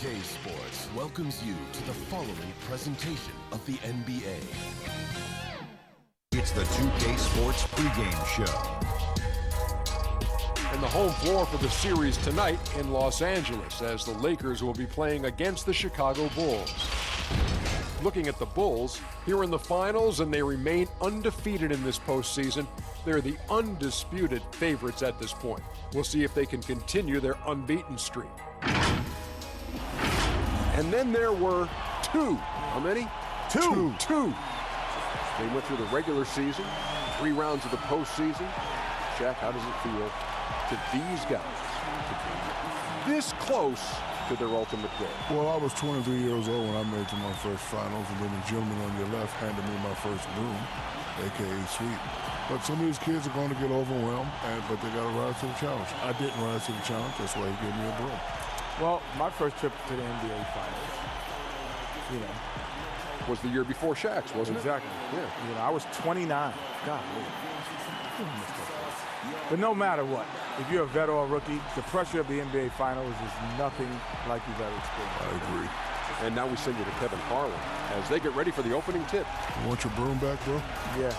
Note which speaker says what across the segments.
Speaker 1: 2K Sports welcomes you to the following presentation of the NBA.
Speaker 2: It's the 2K Sports pregame show.
Speaker 3: And the home floor for the series tonight in Los Angeles, as the Lakers will be playing against the Chicago Bulls. Looking at the Bulls, here in the finals, and they remain undefeated in this postseason. They're the undisputed favorites at this point. We'll see if they can continue their unbeaten streak. And then there were two. How many? Two. They went through the regular season, 3 rounds of the postseason. Shaq, how does it feel to these guys to be this close to their ultimate goal?
Speaker 4: Well, I was 23 years old when I made it to my first finals, and then the gentleman on your left handed me my first broom, a.k.a. sweep. But some of these kids are going to get overwhelmed, but they got to rise to the challenge. I didn't rise to the challenge. That's why he gave me a broom.
Speaker 5: Well, my first trip to the NBA Finals,
Speaker 3: was the year before Shaq's, wasn't it?
Speaker 5: Exactly.
Speaker 3: Yeah.
Speaker 5: I was 29. God, but no matter what, if you're a vet or a rookie, the pressure of the NBA Finals is nothing like you've ever experienced.
Speaker 4: I agree.
Speaker 3: And now we send you to Kevin Harlan as they get ready for the opening tip.
Speaker 4: You want your broom back, bro?
Speaker 5: Yeah.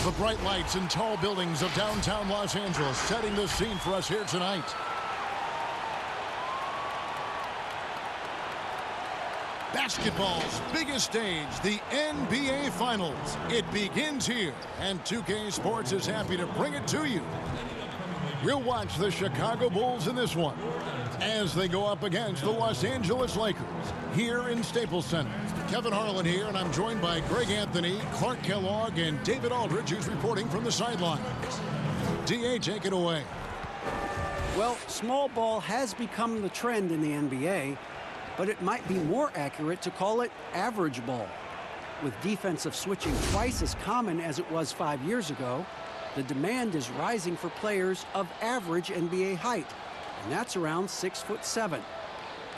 Speaker 6: The bright lights and tall buildings of downtown Los Angeles setting the scene for us here tonight. Basketball's biggest stage, the NBA Finals. It begins here, and 2K Sports is happy to bring it to you. We'll watch the Chicago Bulls in this one as they go up against the Los Angeles Lakers here in Staples Center. Kevin Harlan here, and I'm joined by Greg Anthony, Clark Kellogg, and David Aldridge, who's reporting from the sidelines. D.A., take it away.
Speaker 7: Well, small ball has become the trend in the NBA, but it might be more accurate to call it average ball. With defensive switching twice as common as it was 5 years ago, the demand is rising for players of average NBA height, and that's around 6'7".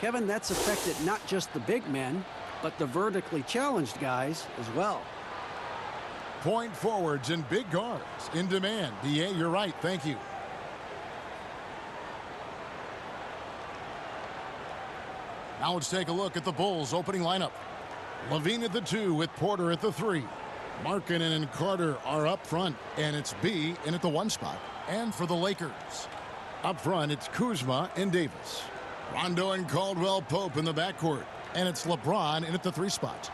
Speaker 7: Kevin, that's affected not just the big men, but the vertically challenged guys as well.
Speaker 6: Point forwards and big guards in demand. D.A., you're right. Thank you. Now let's take a look at the Bulls' opening lineup. Levine at the 2 with Porter at the 3. Markkanen and Carter are up front, and it's B in at the 1 spot. And for the Lakers, up front, it's Kuzma and Davis. Rondo and Caldwell-Pope in the backcourt, and it's LeBron in at the 3 spot.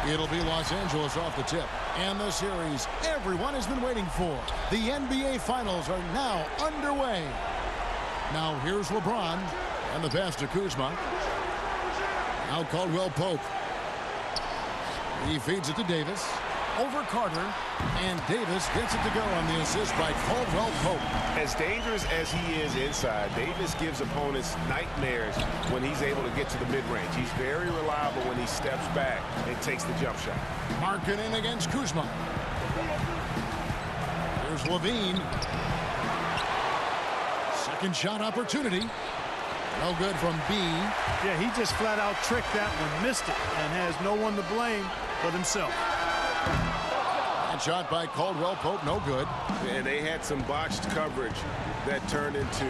Speaker 6: It'll be Los Angeles off the tip. And the series everyone has been waiting for. The NBA Finals are now underway. Now here's LeBron. And the pass to Kuzma. Now Caldwell-Pope. He feeds it to Davis. Over Carter. And Davis gets it to go on the assist by Caldwell-Pope.
Speaker 8: As dangerous as he is inside, Davis gives opponents nightmares when he's able to get to the mid-range. He's very reliable when he steps back and takes the jump shot.
Speaker 6: Markkanen against Kuzma. Here's Levine. Second shot opportunity. No good from B.
Speaker 9: Yeah, he just flat out tricked that one, missed it, and has no one to blame but himself.
Speaker 6: That shot by Caldwell-Pope, no good.
Speaker 8: And they had some botched coverage that turned into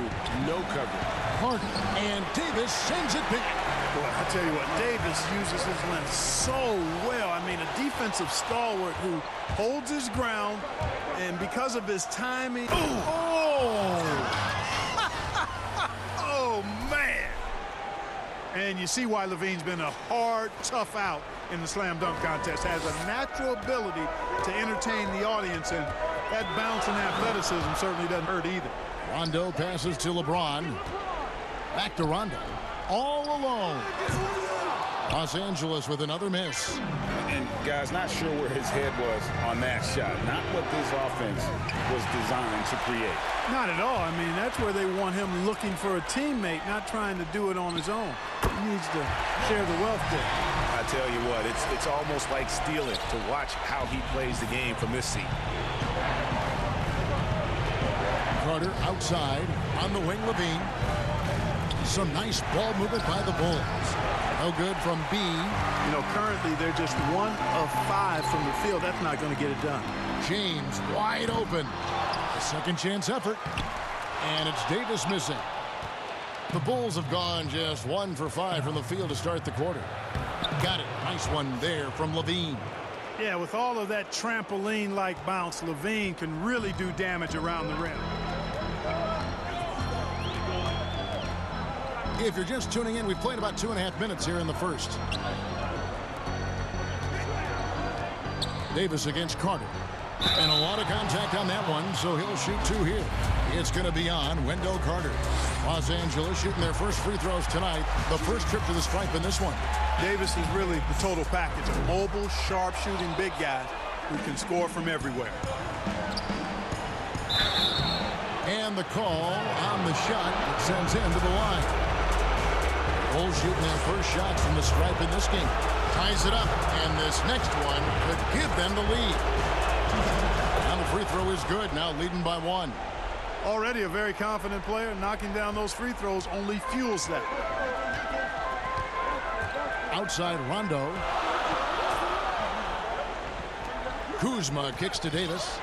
Speaker 8: no coverage.
Speaker 6: Carter and Davis sends it back.
Speaker 9: Boy, I tell you what, Davis uses his length so well. I mean, a defensive stalwart who holds his ground, and because of his timing. Oh, man. And you see why Levine's been a hard, tough out in the slam dunk contest. Has a natural ability to entertain the audience, and that bounce and athleticism certainly doesn't hurt either.
Speaker 6: Rondo passes to LeBron. Back to Rondo. All alone. Los Angeles with another miss.
Speaker 10: And guys, not sure where his head was on that shot. Not what this offense was designed to create.
Speaker 9: Not at all. I mean, that's where they want him looking for a teammate, not trying to do it on his own. He needs to share the wealth there.
Speaker 8: I tell you what, it's almost like stealing to watch how he plays the game from this seat.
Speaker 6: Carter outside on the wing. Levine. Some nice ball movement by the Bulls. No good from B.
Speaker 9: You know, currently they're just 1 of 5 from the field. That's not going to get it done.
Speaker 6: James wide open. A second chance effort. And it's Davis missing. The Bulls have gone just 1 for 5 from the field to start the quarter. Got it. Nice one there from Levine.
Speaker 9: Yeah, with all of that trampoline-like bounce, Levine can really do damage around the rim.
Speaker 6: If you're just tuning in, we've played about 2.5 minutes here in the first. Davis against Carter. And a lot of contact on that one, so he'll shoot 2 here. It's going to be on Wendell Carter. Los Angeles shooting their first free throws tonight. The first trip to the stripe in this one.
Speaker 9: Davis is really the total package. A mobile, sharp-shooting big guy who can score from everywhere.
Speaker 6: And the call on the shot that sends him to the line. Bulls shooting their first shots from the stripe in this game. Ties it up, and this next one could give them the lead. Now the free throw is good, now leading by 1.
Speaker 9: Already a very confident player. Knocking down those free throws only fuels that.
Speaker 6: Outside Rondo. Kuzma kicks to Davis.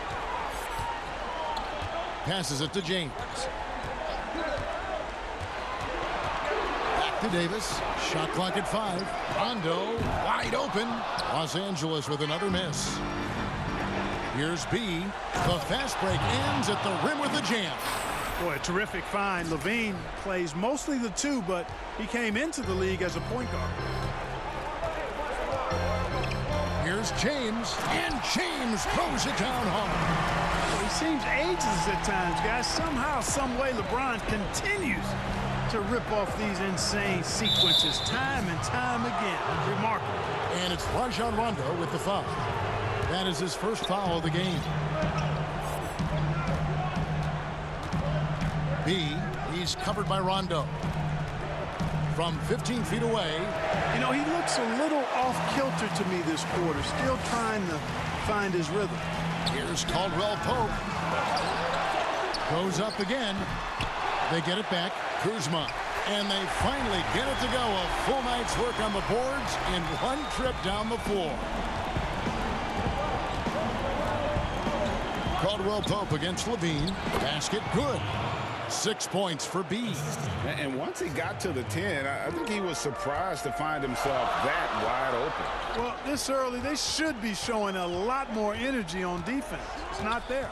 Speaker 6: Passes it to James. Back to Davis. Shot clock at 5. Rondo wide open. Los Angeles with another miss. Here's B. The fast break ends at the rim with a jam.
Speaker 9: Boy, a terrific find. Levine plays mostly the 2, but he came into the league as a point guard.
Speaker 6: Here's James, and James throws it down hard.
Speaker 9: He seems ageless at times, guys. Somehow, some way, LeBron continues to rip off these insane sequences time and time again. Remarkable.
Speaker 6: And it's Rajon Rondo with the foul. That is his first foul of the game. B, he's covered by Rondo. From 15 feet away.
Speaker 9: You know, he looks a little off-kilter to me this quarter, still trying to find his rhythm.
Speaker 6: Here's Caldwell Pope. Goes up again. They get it back. Kuzma. And they finally get it to go. A full night's work on the boards in one trip down the floor. Caldwell Pope against Levine. Basket good. 6 points for B.
Speaker 10: And once he got to the 10, I think he was surprised to find himself that wide open.
Speaker 9: Well, this early, they should be showing a lot more energy on defense. It's not there.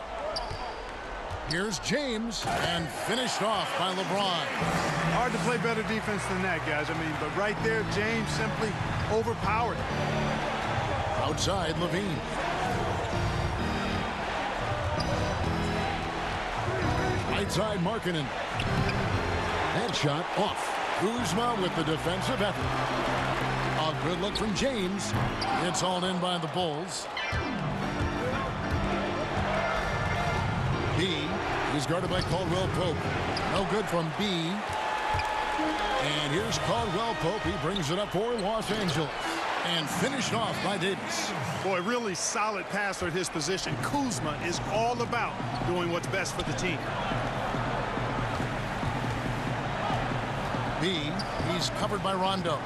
Speaker 6: Here's James, and finished off by LeBron.
Speaker 9: Hard to play better defense than that, guys. I mean, but right there, James simply overpowered him.
Speaker 6: Outside, Levine. Right side, Markkanen. Headshot off. Kuzma with the defensive effort. A good look from James. It's hauled in by the Bulls. B. He's guarded by Caldwell Pope. No good from B. And here's Caldwell Pope. He brings it up for Los Angeles. And finished off by Davis.
Speaker 9: Boy, really solid passer at his position. Kuzma is all about doing what's best for the team.
Speaker 6: B, he's covered by Rondo.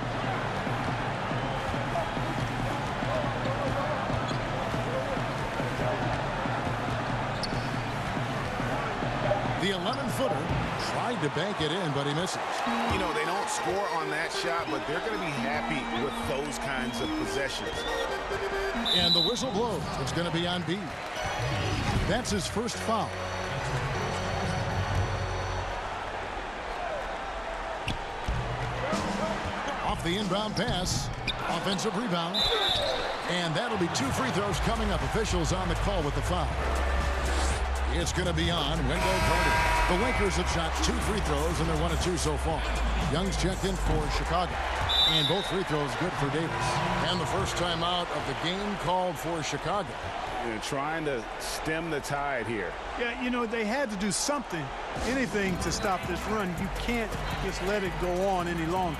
Speaker 6: The 11-footer tried to bank it in, but he misses.
Speaker 8: You know, they don't score on that shot, but they're going to be happy with those kinds of possessions.
Speaker 6: And the whistle blows. It's going to be on B. That's his first foul. Off the inbound pass. Offensive rebound. And that'll be 2 free throws coming up. Officials on the call with the foul. It's going to be on Wendell Carter. The Lakers have shot 2 free throws, and they're 1 of 2 so far. Young's checked in for Chicago. And both free throws good for Davis. And the first time out of the game called for Chicago.
Speaker 8: Trying to stem the tide here.
Speaker 9: Yeah, you know, they had to do something, anything to stop this run. You can't just let it go on any longer.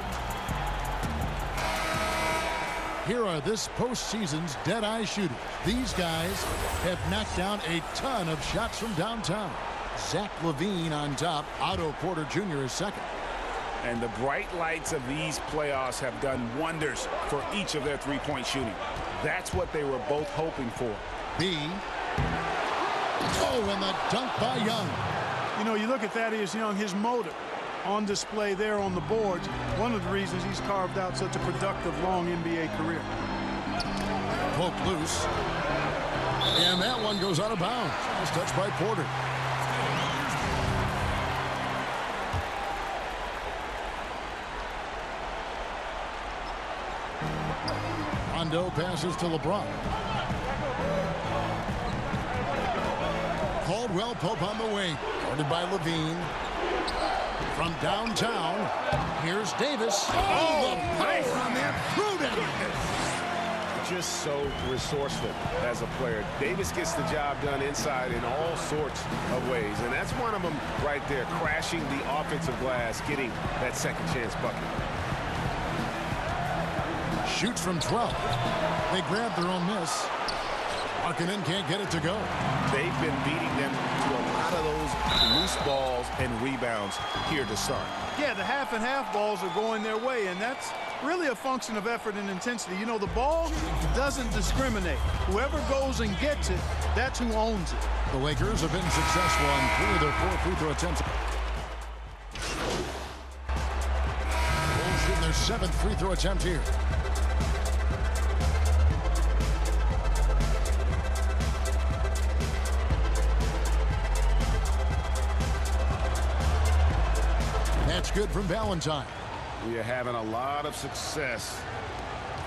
Speaker 6: Here are this postseason's dead-eye shooters. These guys have knocked down a ton of shots from downtown. Zach LaVine on top. Otto Porter Jr. is second.
Speaker 10: And the bright lights of these playoffs have done wonders for each of their three-point shooting. That's what they were both hoping for.
Speaker 6: B. Oh, and the dunk by Young.
Speaker 9: You know, you look at Thaddeus Young, his motor on display there on the boards. One of the reasons he's carved out such a productive, long NBA career.
Speaker 6: Poke loose. And that one goes out of bounds. Nice touch by Porter. Rondo passes to LeBron. Caldwell Pope on the wing. Guarded by LaVine. From downtown, here's Davis. Oh, the power on that throw-down.
Speaker 8: Just so resourceful as a player. Davis gets the job done inside in all sorts of ways. And that's one of them right there, crashing the offensive glass, getting that second chance bucket.
Speaker 6: Shoots from 12. They grab their own miss. Markkanen can't get it to go.
Speaker 8: They've been beating them to a lot of those loose balls and rebounds here to start.
Speaker 9: Yeah, the half and half balls are going their way, and that's really a function of effort and intensity. You know, the ball doesn't discriminate. Whoever goes and gets it, that's who owns it.
Speaker 6: The Lakers have been successful on 3 of their 4 free throw attempts. Bulls shooting their 7th free throw attempt here. That's good from Valentine.
Speaker 8: We are having a lot of success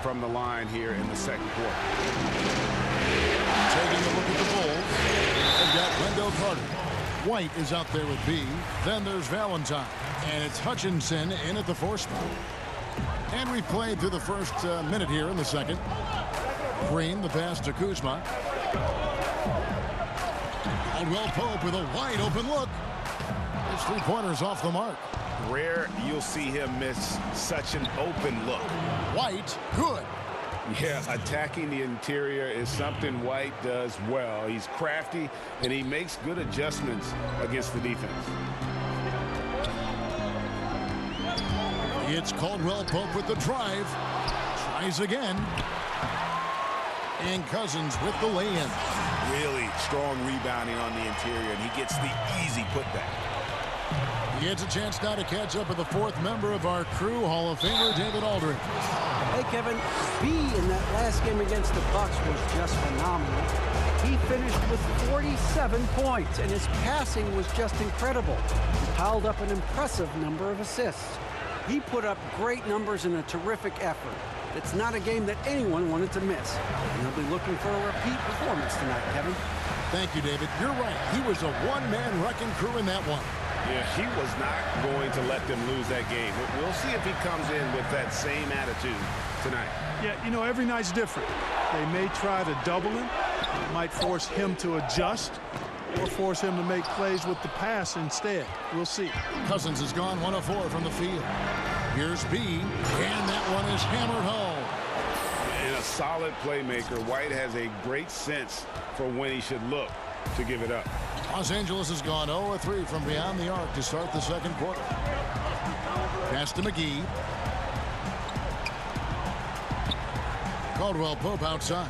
Speaker 8: from the line here in the second quarter.
Speaker 6: Taking a look at the Bulls. They've got Wendell Carter. White is out there with B. Then there's Valentine. And it's Hutchinson in at the 4 spot. And we played through the first minute here in the second. Green, the pass to Kuzma. Caldwell Pope with a wide open look. His 3-pointers off the mark.
Speaker 8: Rare you'll see him miss such an open look.
Speaker 6: White, good.
Speaker 8: Yeah, attacking the interior is something White does well. He's crafty, and he makes good adjustments against the defense.
Speaker 6: It's Caldwell Pope with the drive. Tries again. And Cousins with the lay-in.
Speaker 10: Really strong rebounding on the interior, and he gets the easy putback.
Speaker 6: He gets a chance now to catch up with the 4th member of our crew, Hall of Famer David Aldridge.
Speaker 7: Hey, Kevin, B in that last game against the Bucks was just phenomenal. He finished with 47 points, and his passing was just incredible. He piled up an impressive number of assists. He put up great numbers in a terrific effort. It's not a game that anyone wanted to miss. And he'll be looking for a repeat performance tonight, Kevin.
Speaker 6: Thank you, David. You're right. He was a one-man wrecking crew in that one.
Speaker 8: Yeah, he was not going to let them lose that game. We'll see if he comes in with that same attitude tonight.
Speaker 9: Yeah, you know, every night's different. They may try to double him. It might force him to adjust or force him to make plays with the pass instead. We'll see.
Speaker 6: Cousins has gone 1 of 4 from the field. Here's B, and that one is hammered home.
Speaker 8: And a solid playmaker, White has a great sense for when he should look to give it up.
Speaker 6: Los Angeles has gone 0 of 3 from beyond the arc to start the second quarter. Pass to McGee. Caldwell Pope outside.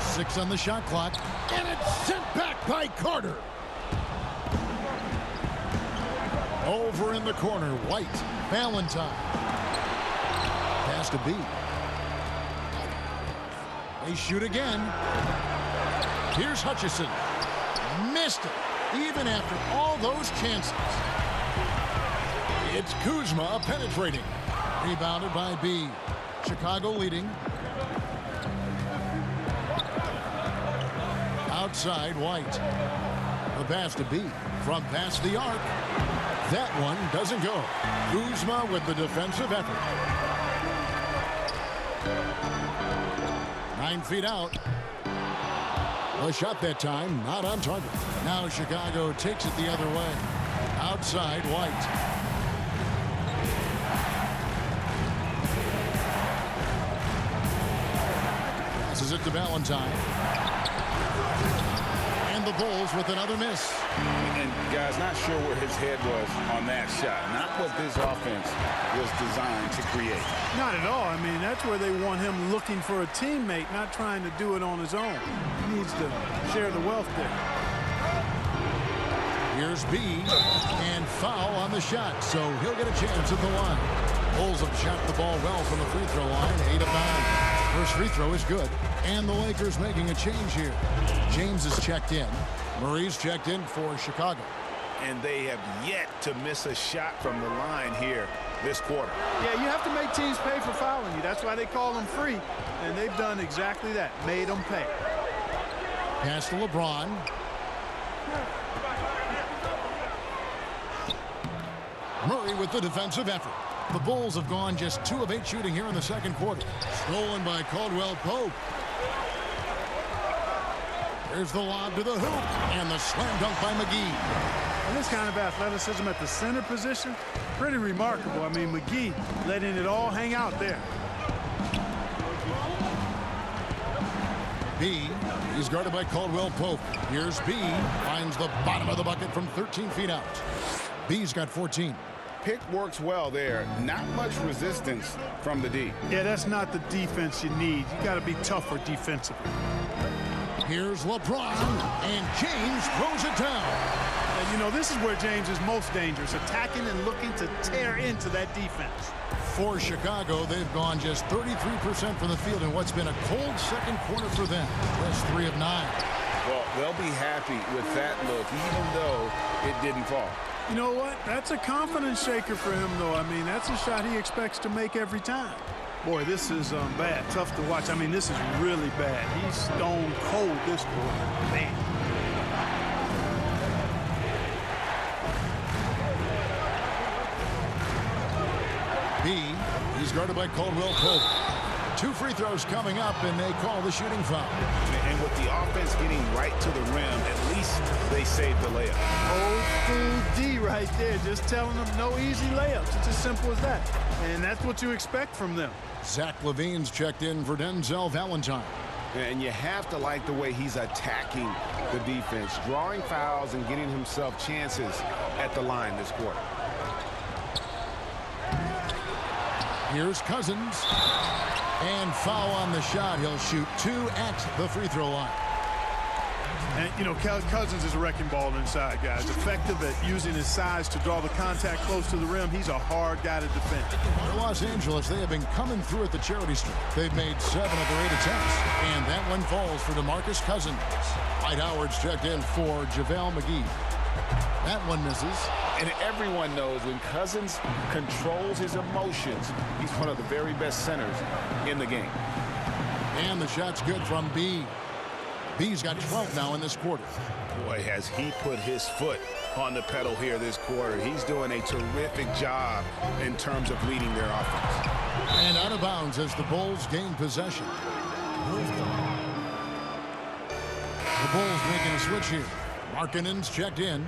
Speaker 6: 6 on the shot clock. And it's sent back by Carter. Over in the corner, White. Valentine. Pass to B. They shoot again. Here's Hutchison. Missed it, even after all those chances. It's Kuzma penetrating. Rebounded by B. Chicago leading. Outside, White. The pass to B. From past the arc. That one doesn't go. Kuzma with the defensive effort. 9 feet out. A shot that time, not on target. Now Chicago takes it the other way. Outside, White. Passes it to Valentine. And the Bulls with another miss.
Speaker 10: And guys, not sure where his head was on that shot. Not what this offense was designed to create.
Speaker 9: Not at all. I mean, that's where they want him looking for a teammate, not trying to do it on his own. He needs to share the wealth there.
Speaker 6: Here's B, and foul on the shot, so he'll get a chance at the line. Bulls have shot the ball well from the free throw line, 8 of 9. First free throw is good, and the Lakers making a change here. James is checked in. Murray's checked in for Chicago.
Speaker 10: And they have yet to miss a shot from the line here this quarter.
Speaker 9: Yeah, you have to make teams pay for fouling you. That's why they call them free, and they've done exactly that, made them pay.
Speaker 6: Pass to LeBron. Murray with the defensive effort. The Bulls have gone just 2 of 8 shooting here in the second quarter. Stolen by Caldwell Pope. Here's the lob to the hoop, and the slam dunk by McGee.
Speaker 9: And this kind of athleticism at the center position, pretty remarkable. I mean, McGee letting it all hang out there.
Speaker 6: B, he's guarded by Caldwell Pope. Here's B, finds the bottom of the bucket from 13 feet out. B's got 14.
Speaker 10: Pick works well there. Not much resistance from the D.
Speaker 9: Yeah, that's not the defense you need. You got to be tougher defensively.
Speaker 6: Here's LeBron, and James throws it down.
Speaker 9: And, you know, this is where James is most dangerous, attacking and looking to tear into that defense.
Speaker 6: For Chicago, they've gone just 33% from the field in what's been a cold second quarter for them. That's 3 of 9.
Speaker 10: Well, they'll be happy with that look, even though it didn't fall.
Speaker 9: You know what? That's a confidence shaker for him, though. I mean, that's a shot he expects to make every time. Boy, this is bad. Tough to watch. I mean, this is really bad. He's stone cold this quarter. Man.
Speaker 6: B, he's guarded by Caldwell Pope. 2 free throws coming up, and they call the shooting foul.
Speaker 10: And with the offense getting right to the rim, at least they saved the layup.
Speaker 9: Old school D right there, just telling them no easy layups. It's as simple as that. And that's what you expect from them.
Speaker 6: Zach LaVine's checked in for Denzel Valentine.
Speaker 8: And you have to like the way he's attacking the defense, drawing fouls and getting himself chances at the line this quarter.
Speaker 6: Here's Cousins. And foul on the shot. He'll shoot 2 at the free throw line.
Speaker 9: And, you know, Cousins is a wrecking ball inside, guys. Effective at using his size to draw the contact close to the rim. He's a hard guy to defend.
Speaker 6: For Los Angeles, they have been coming through at the charity stripe. They've made 7 of their 8 attempts. And that one falls for DeMarcus Cousins. Dwight Howard's checked in for JaVale McGee. That one misses.
Speaker 10: And everyone knows when Cousins controls his emotions, he's one of the very best centers in the game.
Speaker 6: And the shot's good from B. B's got 12 now in this quarter.
Speaker 10: Boy, has he put his foot on the pedal here this quarter. He's doing a terrific job in terms of leading their offense.
Speaker 6: And out of bounds as the Bulls gain possession. The Bulls making a switch here. Markkanen's checked in.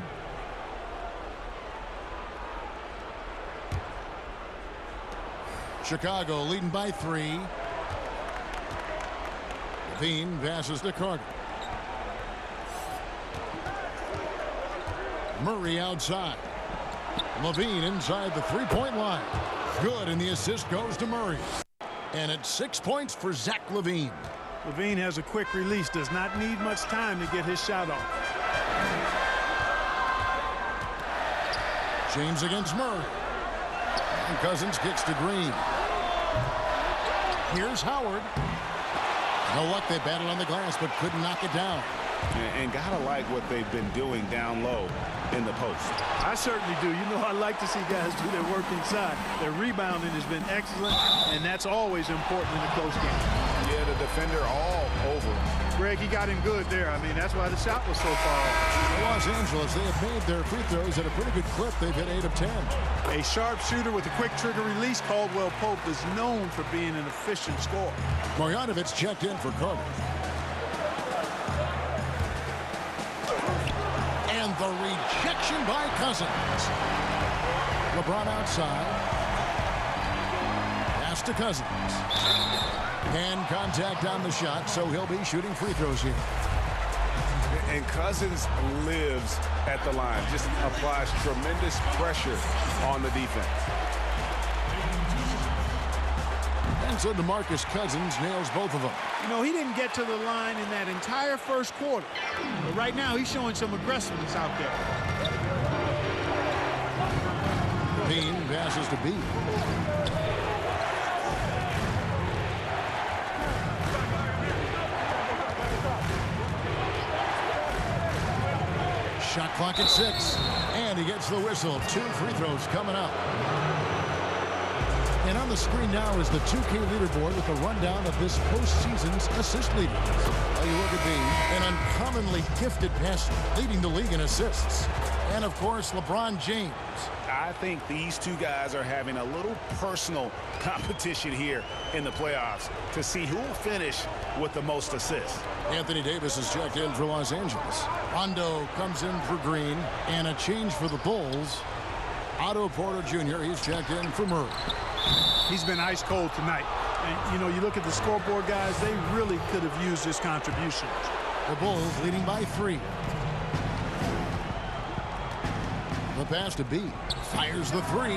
Speaker 6: Chicago leading by 3. LaVine passes to Carter. Murray outside. LaVine inside the 3-point line. Good, and the assist goes to Murray. And it's 6 points for Zach LaVine.
Speaker 9: LaVine has a quick release, does not need much time to get his shot off.
Speaker 6: James against Murray. And Cousins kicks to Green. Here's Howard. No luck, they battled on the glass, but couldn't knock it down.
Speaker 10: And gotta like what they've been doing down low in the post.
Speaker 9: I certainly do. You know, I like to see guys do their work inside. Their rebounding has been excellent, and that's always important in a close game.
Speaker 10: Yeah, the defender all over him.
Speaker 9: Greg, he got him good there. I mean, that's why the shot was so far off.
Speaker 6: Los Angeles, they have made their free throws at a pretty good clip. They've hit 8 of 10.
Speaker 9: A sharp shooter with a quick trigger release, Caldwell Pope is known for being an efficient scorer.
Speaker 6: Marjanovic checked in for Carter. And the rejection by Cousins. LeBron outside. Pass to Cousins. Hand contact on the shot, so he'll be shooting free throws here.
Speaker 10: And Cousins lives at the line, just applies tremendous pressure on the defense.
Speaker 6: And so DeMarcus Cousins nails both of them.
Speaker 9: You know, he didn't get to the line in that entire first quarter. But right now, he's showing some aggressiveness out there.
Speaker 6: Bean passes to B. Shot clock at 6. And he gets the whistle. 2 free throws coming up. And on the screen now is the 2K leaderboard with a rundown of this postseason's assist leaders. You look at B, an uncommonly gifted passer, leading the league in assists. And, of course, LeBron James.
Speaker 10: I think these two guys are having a little personal competition here in the playoffs to see who will finish with the most assists.
Speaker 6: Anthony Davis is checked in for Los Angeles. Rondo comes in for Green, and a change for the Bulls. Otto Porter Jr., he's checked in for Murray.
Speaker 9: He's been ice cold tonight. And, you know, you look at the scoreboard, guys, they really could have used his contributions.
Speaker 6: The Bulls leading by 3. The pass to B. Fires the 3.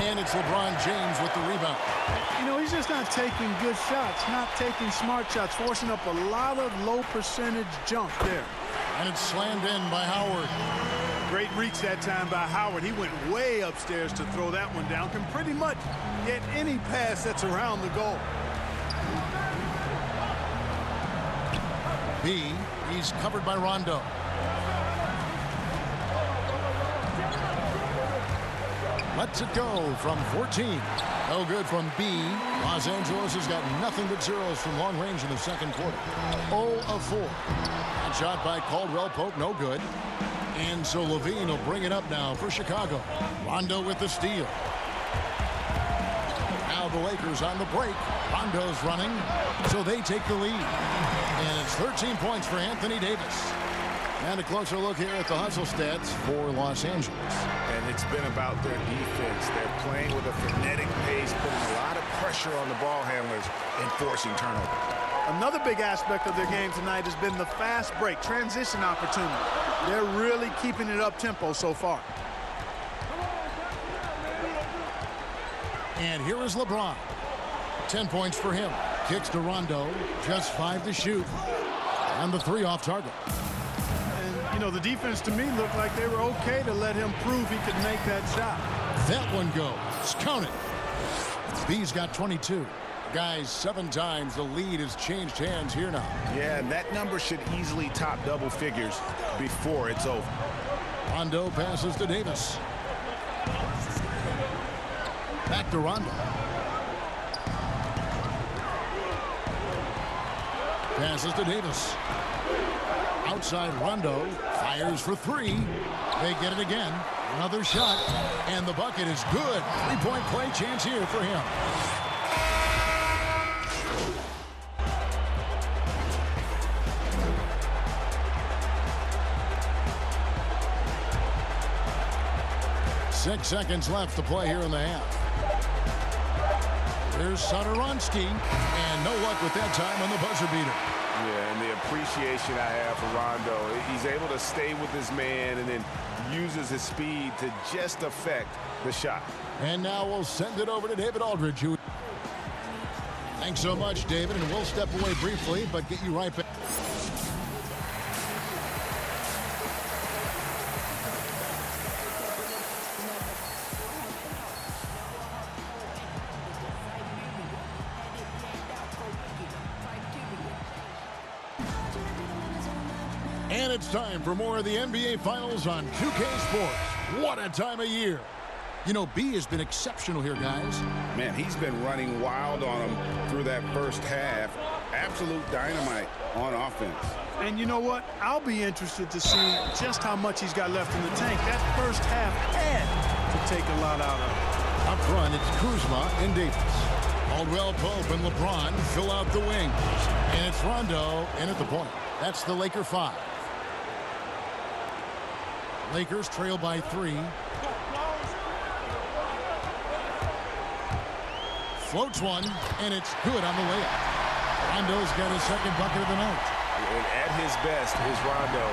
Speaker 6: And it's LeBron James with the rebound.
Speaker 9: You know, he's just not taking good shots, not taking smart shots, forcing up a lot of low percentage jump there.
Speaker 6: And it's slammed in by Howard.
Speaker 9: Great reach that time by Howard. He went way upstairs to throw that one down. Can pretty much get any pass that's around the goal.
Speaker 6: B, he's covered by Rondo. Lets it go from 14. No good from B. Los Angeles has got nothing but zeros from long range in the second quarter. 0 of 4. And shot by Caldwell Pope, no good. And so Levine will bring it up now for Chicago. Rondo with the steal. Now the Lakers on the break. Rondo's running, so they take the lead. And it's 13 points for Anthony Davis. And a closer look here at the hustle stats for Los Angeles.
Speaker 10: And it's been about their defense. They're playing with a frenetic pace, putting a lot of pressure on the ball handlers and forcing turnover.
Speaker 9: Another big aspect of their game tonight has been the fast break, transition opportunity. They're really keeping it up-tempo so far.
Speaker 6: And here is LeBron. 10 points for him. Kicks to Rondo. Just 5 to shoot. And the 3 off target.
Speaker 9: And, you know, the defense to me looked like they were okay to let him prove he could make that shot.
Speaker 6: That one goes. Count it. B's got 22. Guys, 7 times the lead has changed hands here now.
Speaker 10: Yeah, and that number should easily top double figures before it's over.
Speaker 6: Rondo passes to Davis. Back to Rondo. Passes to Davis. Outside Rondo. Fires for 3. They get it again. Another shot. And the bucket is good. 3-point play chance here for him. Six seconds left to play here in the half. Here's Satoransky, and no luck with that time on the buzzer beater.
Speaker 10: Yeah, and the appreciation I have for Rondo, he's able to stay with his man and then uses his speed to just affect the shot.
Speaker 6: And now we'll send it over to David Aldridge. Thanks so much, David, and we'll step away briefly, but get you right back. And it's time for more of the NBA Finals on 2K Sports. What a time of year. You know, B has been exceptional here, guys.
Speaker 10: Man, he's been running wild on him through that first half.
Speaker 8: Absolute dynamite on offense.
Speaker 9: And you know what? I'll be interested to see just how much he's got left in the tank. That first half had to take a lot out of it.
Speaker 6: Up front, it's Kuzma and Davis. Caldwell Pope and LeBron fill out the wings. And it's Rondo in at the point. That's the Laker 5. Lakers trail by 3. Floats one, and it's good on the layup. Rondo's got his second bucket of the night.
Speaker 8: And at his best is Rondo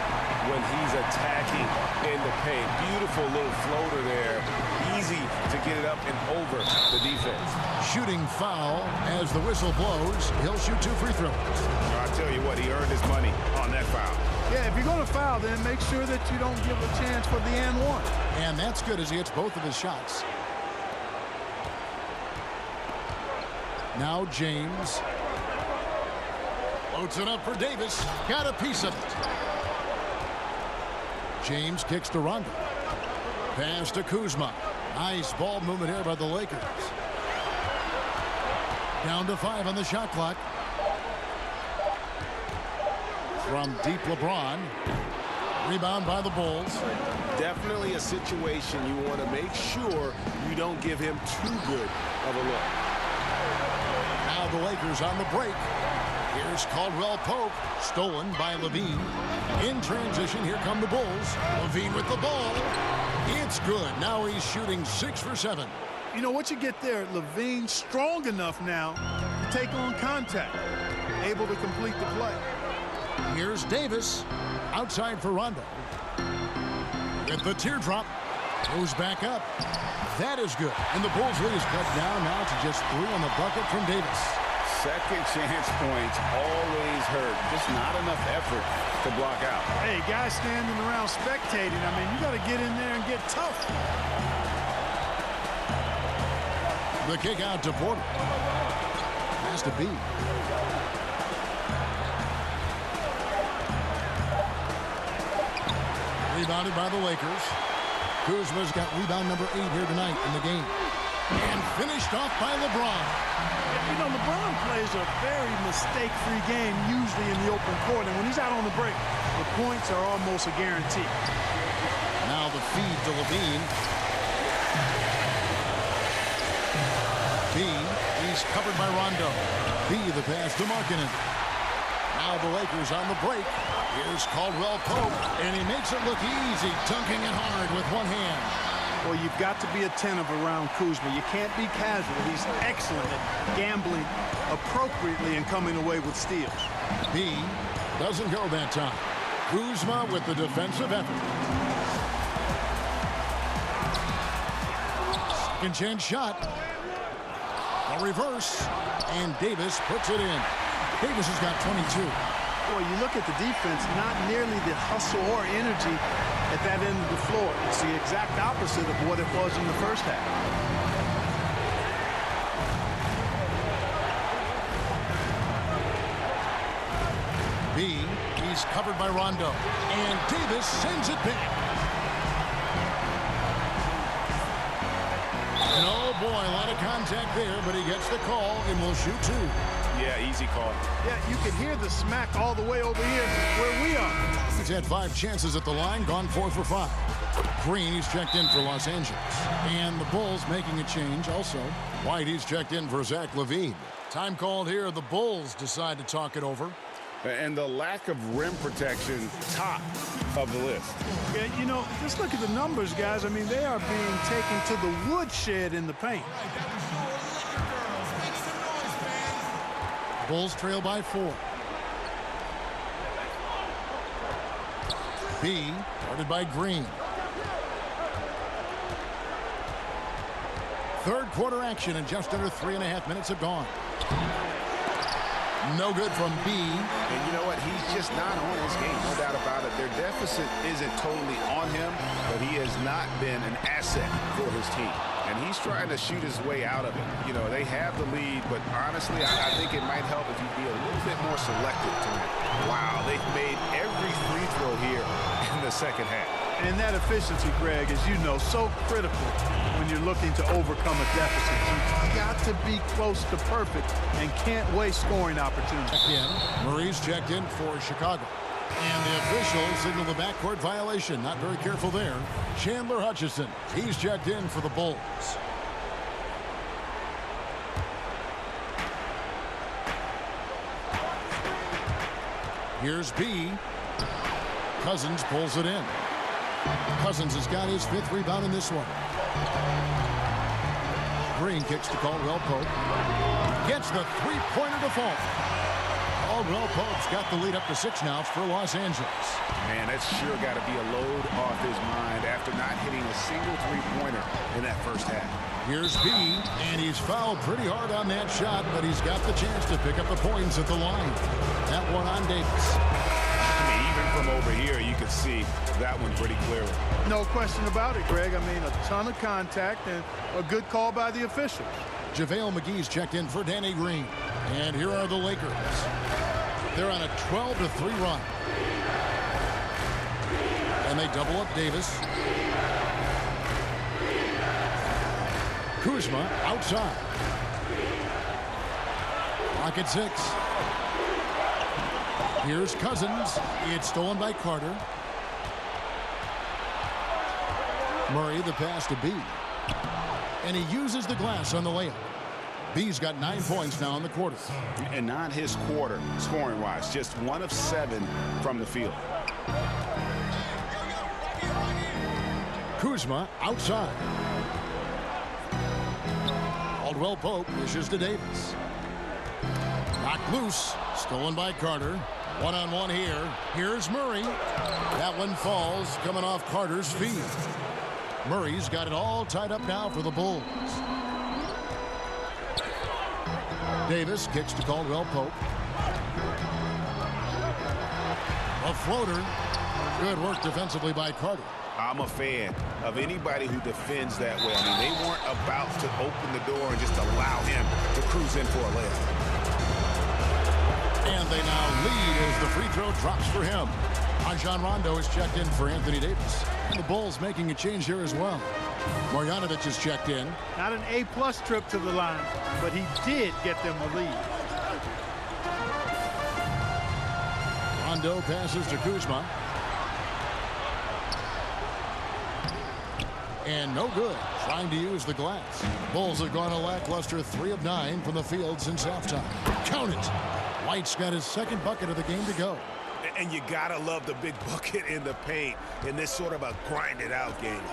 Speaker 8: when he's attacking in the paint. Beautiful little floater there. Easy to get it up and over the defense.
Speaker 6: Shooting foul as the whistle blows. He'll shoot 2 free throws.
Speaker 8: I'll tell you what, he earned his money on that foul.
Speaker 9: Yeah, if you're going to foul, then make sure that you don't give a chance for the and one.
Speaker 6: And that's good as he hits both of his shots. Now James. Loads it up for Davis. Got a piece of it. James kicks to Rondo. Pass to Kuzma. Nice ball movement here by the Lakers. Down to 5 on the shot clock. From deep, LeBron. Rebound by the Bulls.
Speaker 8: Definitely a situation you want to make sure you don't give him too good of a look.
Speaker 6: Now the Lakers on the break. Here's Caldwell Pope. Stolen by Levine. In transition, here come the Bulls. Levine with the ball. It's good. Now he's shooting 6 for 7.
Speaker 9: You know what you get there? Levine strong enough now to take on contact. Able to complete the play.
Speaker 6: Here's Davis. Outside for Rondo. With the teardrop. Goes back up. That is good. And the Bulls lead is cut down now to just 3 on the bucket from Davis.
Speaker 8: Second chance points always hurt. Just not enough effort to block out.
Speaker 9: Hey, guys standing around spectating. I mean, you got to get in there and get tough.
Speaker 6: The kick out to Porter. Has to be. Rebounded by the Lakers. Kuzma's got rebound number 8 here tonight in the game. And finished off by LeBron.
Speaker 9: You know, LeBron plays a very mistake-free game, usually in the open court. And when he's out on the break, the points are almost a guarantee.
Speaker 6: Now the feed to Levine. B, he's covered by Rondo. B, the pass to Markkanen. Now the Lakers on the break. Here's Caldwell Pope, and he makes it look easy, dunking it hard with one hand.
Speaker 9: Well, you've got to be attentive around Kuzma. You can't be casual. He's excellent at gambling appropriately and coming away with steals.
Speaker 6: B doesn't go that time. Kuzma with the defensive effort. Second chance shot. A reverse, and Davis puts it in. Davis has got 22.
Speaker 9: Boy, you look at the defense, not nearly the hustle or energy at that end of the floor. It's the exact opposite of what it was in the first half.
Speaker 6: B, he's covered by Rondo, and Davis sends it back. And oh boy, a lot of contact there, but he gets the call and will shoot 2.
Speaker 8: Yeah, easy call.
Speaker 9: Yeah, you can hear the smack all the way over here where we are.
Speaker 6: He's had 5 chances at the line, gone 4 for 5. Green, he's checked in for Los Angeles. And the Bulls making a change also. White, he's checked in for Zach LaVine. Time called here. The Bulls decide to talk it over.
Speaker 8: And the lack of rim protection, top of the list.
Speaker 9: Yeah, you know, just look at the numbers, guys. I mean, they are being taken to the woodshed in the paint.
Speaker 6: Bulls trail by 4. B, guarded by Green. Third quarter action, and just under 3.5 minutes have gone. No good from B.
Speaker 8: And you know what? He's just not on his game, no doubt about it. Their deficit isn't totally on him, but he has not been an asset for his team. And he's trying to shoot his way out of it. You know, they have the lead, but honestly, I think it might help if he'd be a little bit more selective tonight. Wow, they've made every free throw here in the second half.
Speaker 9: And that efficiency, Greg, as you know, so critical when you're looking to overcome a deficit. You've got to be close to perfect and can't waste scoring opportunities.
Speaker 6: Murray's checked in for Chicago. And the official signaled the backcourt violation. Not very careful there. Chandler Hutchison, he's checked in for the Bulls. Here's B. Cousins pulls it in. Cousins has got his 5th rebound in this one. Green kicks to Caldwell Pope. Gets the three-pointer to fall. Caldwell Pope's got the lead up to 6 now for Los Angeles.
Speaker 8: Man, that's sure got to be a load off his mind after not hitting a single three-pointer in that first half.
Speaker 6: Here's B, and he's fouled pretty hard on that shot, but he's got the chance to pick up the points at the line. That one on Davis.
Speaker 8: I mean, even from over here, you could see that one pretty clearly.
Speaker 9: No question about it, Greg. I mean, a ton of contact and a good call by the officials.
Speaker 6: JaVale McGee's checked in for Danny Green. And here are the Lakers. They're on a 12-3 run. And they double up Davis. Kuzma outside. Clock at 6. Here's Cousins. It's stolen by Carter. Murray the pass to B. And he uses the glass on the layup. B's got 9 points now in the quarter.
Speaker 8: And not his quarter, scoring-wise. Just 1 of 7 from the field.
Speaker 6: Kuzma outside. Caldwell Pope dishes to Davis. Knocked loose. Stolen by Carter. One-on-one here. Here's Murray. That one falls, coming off Carter's feet. Murray's got it all tied up now for the Bulls. Davis kicks to Caldwell Pope. A floater. Good work defensively by Carter.
Speaker 8: I'm a fan of anybody who defends that way. I mean, they weren't about to open the door and just allow him to cruise in for a layup.
Speaker 6: And they now lead as the free throw drops for him. Rajon Rondo is checked in for Anthony Davis. And the Bulls making a change here as well. Marjanovic is checked in.
Speaker 9: Not an A-plus trip to the line, but he did get them the lead.
Speaker 6: Rondo passes to Kuzma. And no good. Trying to use the glass. Bulls have gone a lackluster 3 of 9 from the field since halftime. Count it. White's got his 2nd bucket of the game to go.
Speaker 8: And you gotta love the big bucket in the paint in this sort of a grinded-out game.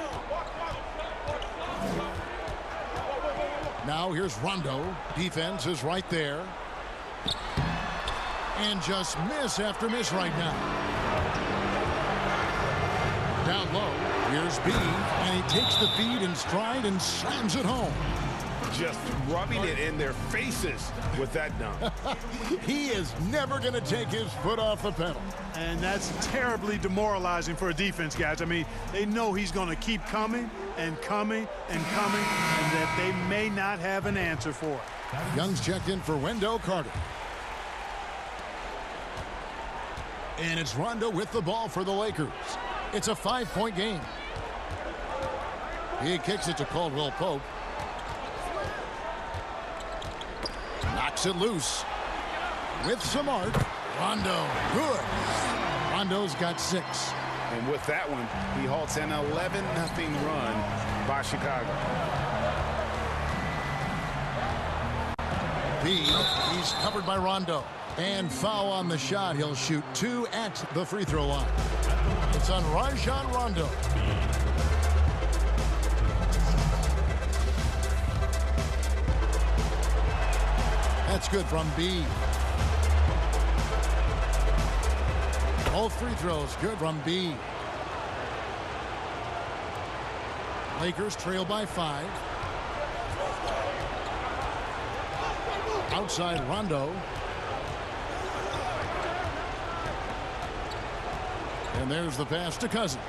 Speaker 6: Now here's Rondo. Defense is right there. And just miss after miss right now. Down low. Here's B, and he takes the feed in stride and slams it home.
Speaker 8: Just rubbing it in their faces with that dunk.
Speaker 6: He is never going to take his foot off the pedal.
Speaker 9: And that's terribly demoralizing for a defense, guys. I mean, they know he's going to keep coming and coming and coming, and that they may not have an answer for it.
Speaker 6: Young's checked in for Wendell Carter. And it's Rondo with the ball for the Lakers. It's a 5-point game. He kicks it to Caldwell Pope. Knocks it loose. With some art. Rondo. Good. Rondo's got 6.
Speaker 8: And with that one, he halts an 11-0 run by Chicago.
Speaker 6: B, he's covered by Rondo. And foul on the shot. He'll shoot 2 at the free throw line. It's on Rajon Rondo. That's good from B. Both free throws good from B. Lakers trail by 5. Outside Rondo. And there's the pass to Cousins.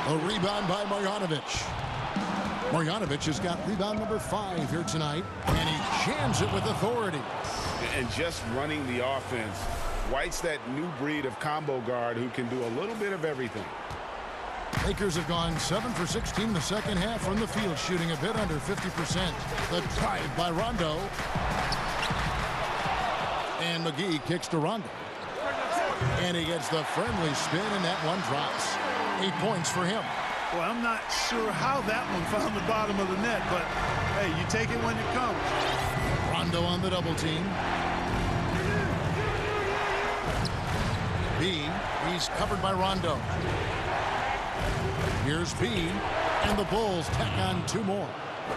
Speaker 6: A rebound by Marjanovic. Marjanovic has got rebound number 5 here tonight, and he jams it with authority.
Speaker 8: And just running the offense White's that new breed of combo guard who can do a little bit of everything.
Speaker 6: Lakers have gone 7 for 16 in the second half from the field, shooting a bit under 50%. The drive by Rondo. And McGee kicks to Rondo. And he gets the friendly spin, and that one drops. 8 points for him.
Speaker 9: Well, I'm not sure how that one found the bottom of the net, but hey, you take it when it comes.
Speaker 6: Rondo on the double team. B, he's covered by Rondo. Here's B, and the Bulls tack on 2 more.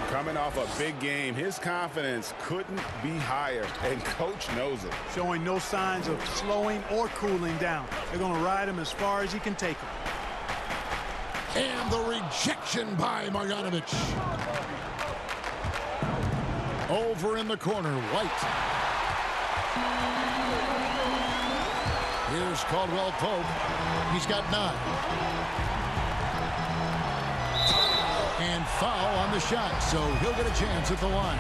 Speaker 8: Coming off a big game, his confidence couldn't be higher, and coach knows it.
Speaker 9: Showing no signs of slowing or cooling down. They're going to ride him as far as he can take him.
Speaker 6: And the rejection by Marjanovic. Over in the corner, White. Here's Caldwell Pope. He's got 9. And foul on the shot, so he'll get a chance at the line.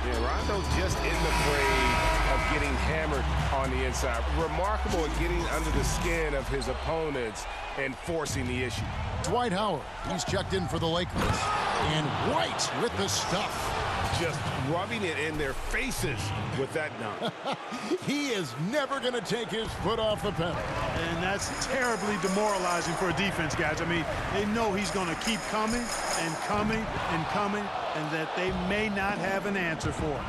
Speaker 8: Yeah, Rondo's just in the fray of getting hammered on the inside. Remarkable at getting under the skin of his opponents and forcing the issue.
Speaker 6: Dwight Howard, he's checked in for the Lakers. And White with the stuff.
Speaker 8: Just rubbing it in their faces with that dunk.
Speaker 6: He is never going to take his foot off the pedal.
Speaker 9: And that's terribly demoralizing for a defense, guys. I mean, they know he's going to keep coming and coming and coming, and that they may not have an answer for it.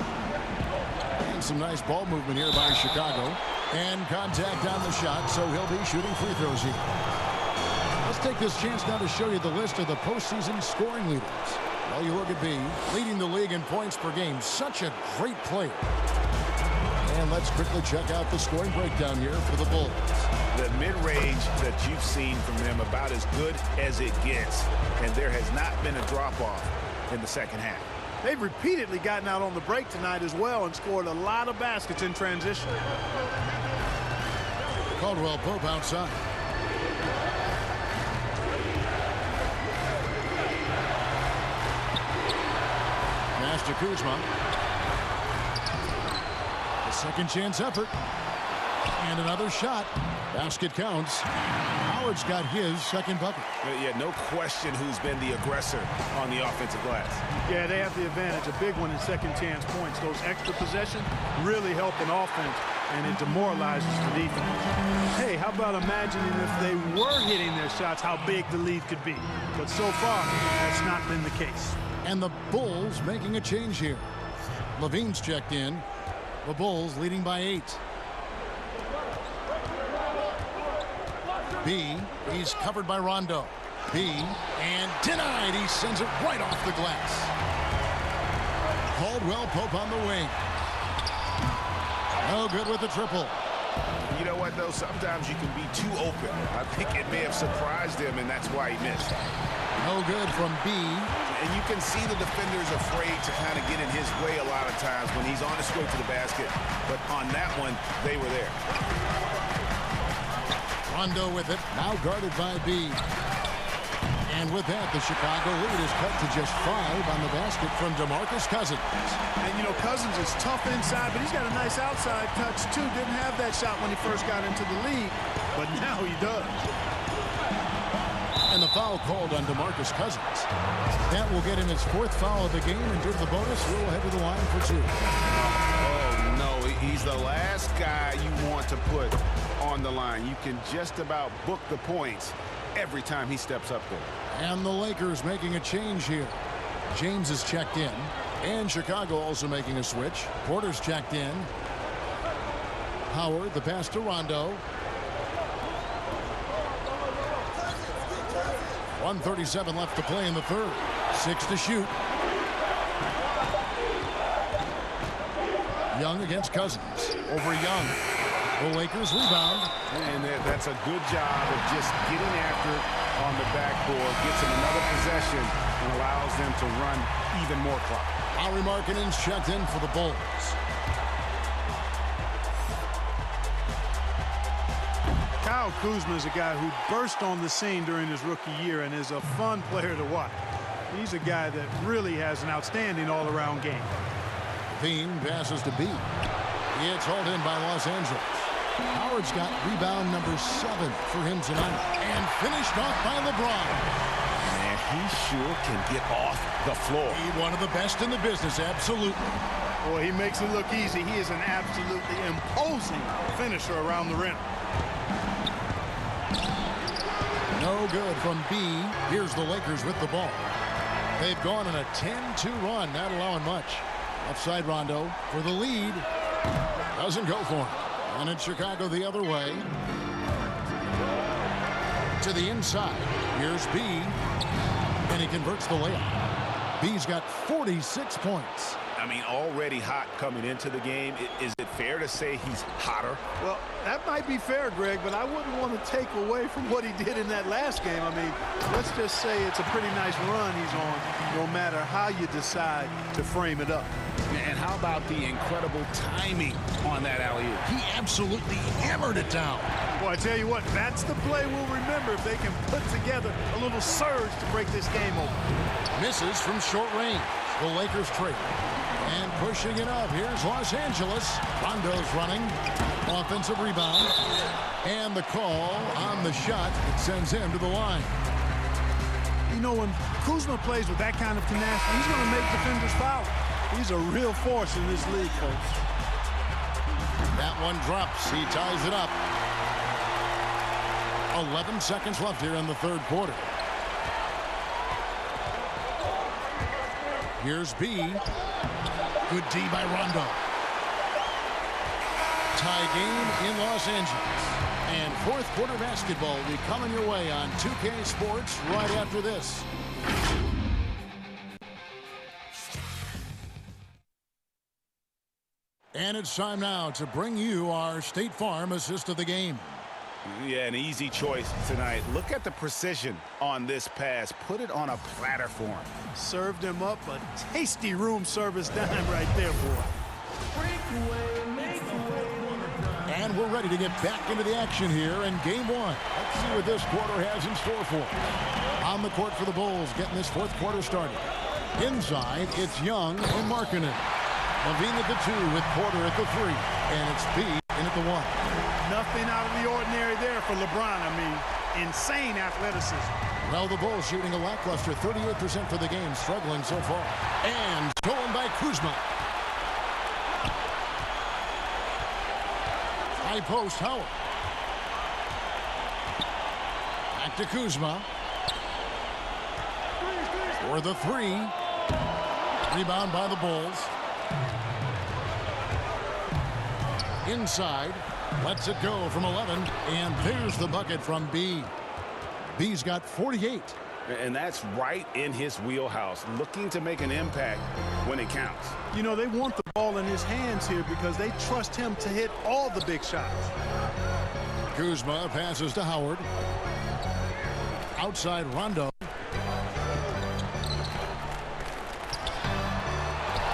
Speaker 6: And some nice ball movement here by Chicago. And contact on the shot, so he'll be shooting free throws here. Let's take this chance now to show you the list of the postseason scoring leaders. Well, you look at B, leading the league in points per game. Such a great player. And let's quickly check out the scoring breakdown here for the Bulls.
Speaker 8: The mid-range that you've seen from them about as good as it gets. And there has not been a drop-off in the second half.
Speaker 9: They've repeatedly gotten out on the break tonight as well and scored a lot of baskets in transition.
Speaker 6: Caldwell Pope outside. Pass to Kuzma. A second chance effort. And another shot. Basket counts. Howard's got his second bucket.
Speaker 8: Yeah, no question who's been the aggressor on the offensive glass.
Speaker 9: Yeah, they have the advantage. A big one in second chance points. Those extra possessions really help an offense, and it demoralizes the defense. Hey, how about imagining if they were hitting their shots, how big the lead could be. But so far, that's not been the case.
Speaker 6: And the Bulls making a change here. Levine's checked in. The Bulls leading by 8. B, he's covered by Rondo. B, and denied. He sends it right off the glass. Caldwell Pope on the wing. No good with the triple.
Speaker 8: You know what, though? Sometimes you can be too open. I think it may have surprised him, and that's why he missed.
Speaker 6: No good from B.
Speaker 8: And you can see the defender's afraid to kind of get in his way a lot of times when he's on his way to the basket. But on that one, they were there.
Speaker 6: Rondo with it, now guarded by B. And with that, the Chicago lead is cut to just 5 on the basket from DeMarcus Cousins.
Speaker 9: And, you know, Cousins is tough inside, but he's got a nice outside touch, too. Didn't have that shot when he first got into the league, but now he does.
Speaker 6: And the foul called on DeMarcus Cousins. That will get him his 4th foul of the game, and due to the bonus, we'll head to the line for 2.
Speaker 8: Oh, no, he's the last guy you want to put on the line. You can just about book the points every time he steps up there.
Speaker 6: And the Lakers making a change here. James is checked in, and Chicago also making a switch. Porter's checked in. Howard, the pass to Rondo. 1:37 left to play in the third. 6 to shoot. Young against Cousins. Over Young. The Lakers rebound.
Speaker 8: And that's a good job of just getting after it on the backboard. Gets him another possession and allows them to run even more clock.
Speaker 6: Lauri Markkanen's checked in for the Bulls.
Speaker 9: Kyle Kuzma is a guy who burst on the scene during his rookie year and is a fun player to watch. He's a guy that really has an outstanding all-around game.
Speaker 6: Bean passes to B. It's hauled in by Los Angeles. Howard's got rebound number 7 for him tonight. And finished off by LeBron.
Speaker 8: And he sure can get off the floor.
Speaker 6: He's one of the best in the business, absolutely.
Speaker 9: Boy, he makes it look easy. He is an absolutely imposing finisher around the rim.
Speaker 6: No good from B. Here's the Lakers with the ball. They've gone on a 10-2 run, not allowing much. Offside Rondo for the lead. Doesn't go for him. And it's Chicago the other way. To the inside. Here's B. And he converts the layup. B's got 46 points.
Speaker 8: I mean, already hot coming into the game. Is it fair to say he's hotter?
Speaker 9: Well, that might be fair, Greg, but I wouldn't want to take away from what he did in that last game. I mean, let's just say it's a pretty nice run he's on, no matter how you decide to frame it up.
Speaker 8: And how about the incredible timing on that alley-oop?
Speaker 6: He absolutely hammered it down.
Speaker 9: Well, I tell you what, that's the play we'll remember if they can put together a little surge to break this game open.
Speaker 6: Misses from short range. The Lakers trade. And pushing it up. Here's Los Angeles. Rondo's running. Offensive rebound. And the call on the shot that sends him to the line.
Speaker 9: You know, when Kuzma plays with that kind of tenacity, he's going to make defenders foul. He's a real force in this league, folks.
Speaker 6: That one drops. He ties it up. 11 seconds left here in the third quarter. Here's B. Good D by Rondo. Tie game in Los Angeles. And fourth quarter basketball will be coming your way on 2K Sports right after this. And it's time now to bring you our State Farm assist of the game.
Speaker 8: Yeah, an easy choice tonight. Look at the precision on this pass. Put it on a platter for him.
Speaker 9: Served him up a tasty room service dime right there, boy.
Speaker 6: And we're ready to get back into the action here in Game 1. Let's see what this quarter has in store for us. On the court for the Bulls, getting this fourth quarter started. Inside, it's Young and Markkanen. Levine at the 2 with Porter at the 3. And it's B in at the 1.
Speaker 9: Nothing out of the ordinary there for LeBron. I mean, insane athleticism.
Speaker 6: Well, the Bulls shooting a lackluster 38% for the game, struggling so far. And stolen by Kuzma. High post, Howard. Back to Kuzma. For the 3. Rebound by the Bulls. Inside. Lets it go from 11. And there's the bucket from B. B's got 48.
Speaker 8: And that's right in his wheelhouse, looking to make an impact when it counts.
Speaker 9: You know, they want the ball in his hands here because they trust him to hit all the big shots.
Speaker 6: Kuzma passes to Howard. Outside Rondo.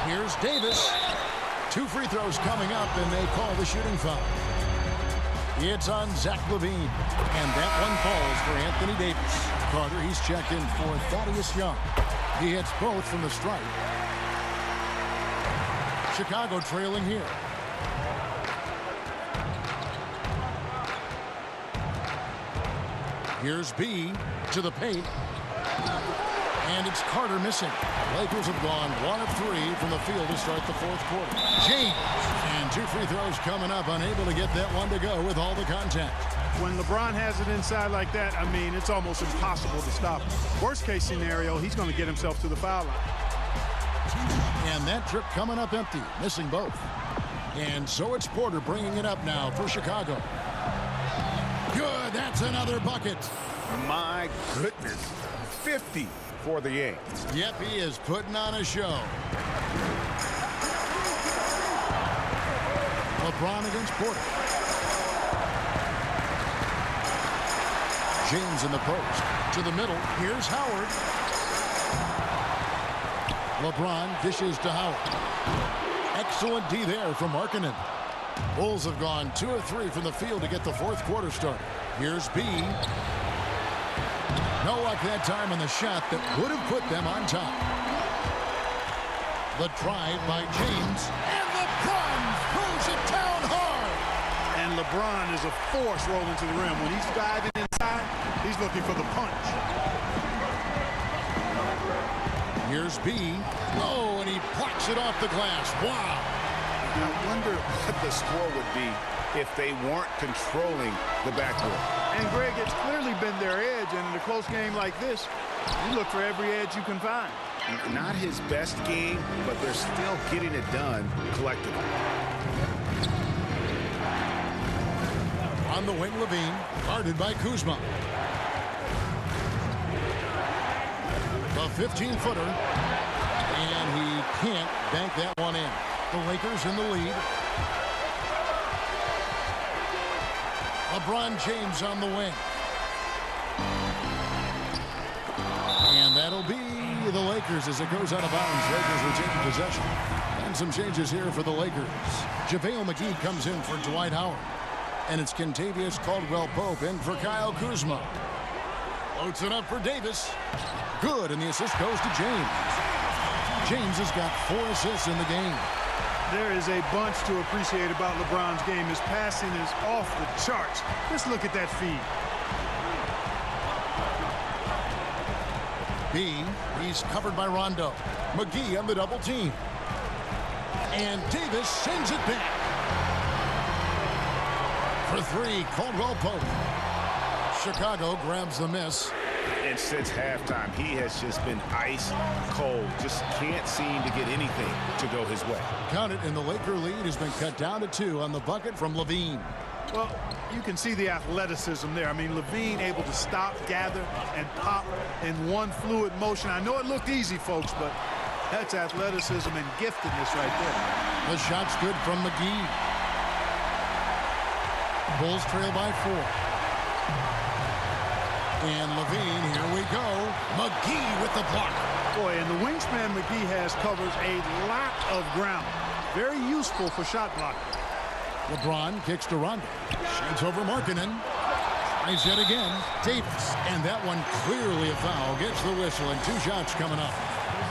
Speaker 6: Here's Davis. 2 free throws coming up, and they call the shooting foul. It's on Zach LaVine, and that one falls for Anthony Davis. Carter, he's checked in for Thaddeus Young. He hits both from the stripe. Chicago trailing here. Here's B to the paint. And it's Carter missing. Lakers have gone 1 of 3 from the field to start the fourth quarter. James. And 2 free throws coming up, unable to get that one to go with all the contact.
Speaker 9: When LeBron has it inside like that, I mean, it's almost impossible to stop him. Worst case scenario, he's going to get himself to the foul line.
Speaker 6: And that trip coming up empty, missing both. And so it's Porter bringing it up now for Chicago. Good, that's another bucket.
Speaker 8: My goodness, 50 for the Yanks.
Speaker 6: Yep, he is putting on a show. LeBron against Porter. James in the post. To the middle. Here's Howard. LeBron dishes to Howard. Excellent D there from Markkanen. Bulls have gone 2 of 3 from the field to get the fourth quarter started. Here's B. No luck that time on the shot that would have put them on top. The drive by James. And LeBron pulls throws it down hard.
Speaker 9: And LeBron is a force rolling to the rim. When he's diving inside, he's looking for the punch.
Speaker 6: Here's B. Oh, and he plucks it off the glass. Wow.
Speaker 8: I wonder what the score would be if they weren't controlling the backcourt.
Speaker 9: And Greg, it's clearly been their edge, and in a close game like this, you look for every edge you can find.
Speaker 8: Not his best game, but they're still getting it done collectively.
Speaker 6: On the wing, Levine, guarded by Kuzma. The 15-footer, and he can't bank that one in. The Lakers in the lead. LeBron James on the wing. And that'll be the Lakers as it goes out of bounds. Lakers retain possession. And some changes here for the Lakers. JaVale McGee comes in for Dwight Howard. And it's Kentavious Caldwell-Pope in for Kyle Kuzma. Floats it up for Davis. Good, and the assist goes to James. James has got 4 assists in the game.
Speaker 9: There is a bunch to appreciate about LeBron's game. His passing is off the charts. Let's look at that feed.
Speaker 6: B, he's covered by Rondo. McGee on the double team. And Davis sends it back. For 3, Caldwell-Pope. Chicago grabs the miss.
Speaker 8: And since halftime, he has just been ice cold. Just can't seem to get anything to go his way.
Speaker 6: Count it, and the Laker lead has been cut down to 2 on the bucket from Levine.
Speaker 9: Well, you can see the athleticism there. I mean, Levine able to stop, gather, and pop in one fluid motion. I know it looked easy, folks, but that's athleticism and giftedness right there.
Speaker 6: The shot's good from McGee. Bulls trail by 4. And Levine, here we go. McGee with the block.
Speaker 9: Boy, and the wingspan McGee has covers a lot of ground. Very useful for shot blocking.
Speaker 6: LeBron kicks to Rondo. Shoots over Markkanen. Tries yet again. Davis. And that one clearly a foul. Gets the whistle, and 2 shots coming up.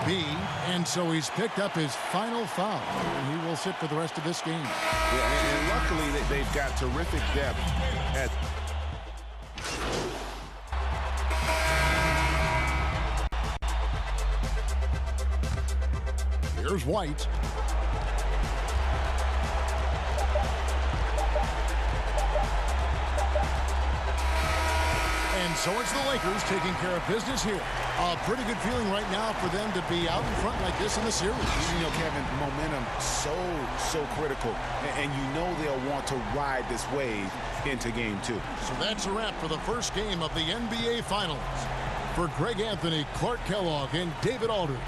Speaker 6: B, and so he's picked up his final foul. And he will sit for the rest of this game.
Speaker 8: Yeah, and luckily they've got terrific depth at...
Speaker 6: Here's White. And so it's the Lakers taking care of business here. A pretty good feeling right now for them to be out in front like this in the series.
Speaker 8: You know, Kevin, momentum so critical. And you know they'll want to ride this wave into game 2.
Speaker 6: So that's a wrap for the first game of the NBA Finals. For Greg Anthony, Clark Kellogg, and David Aldridge,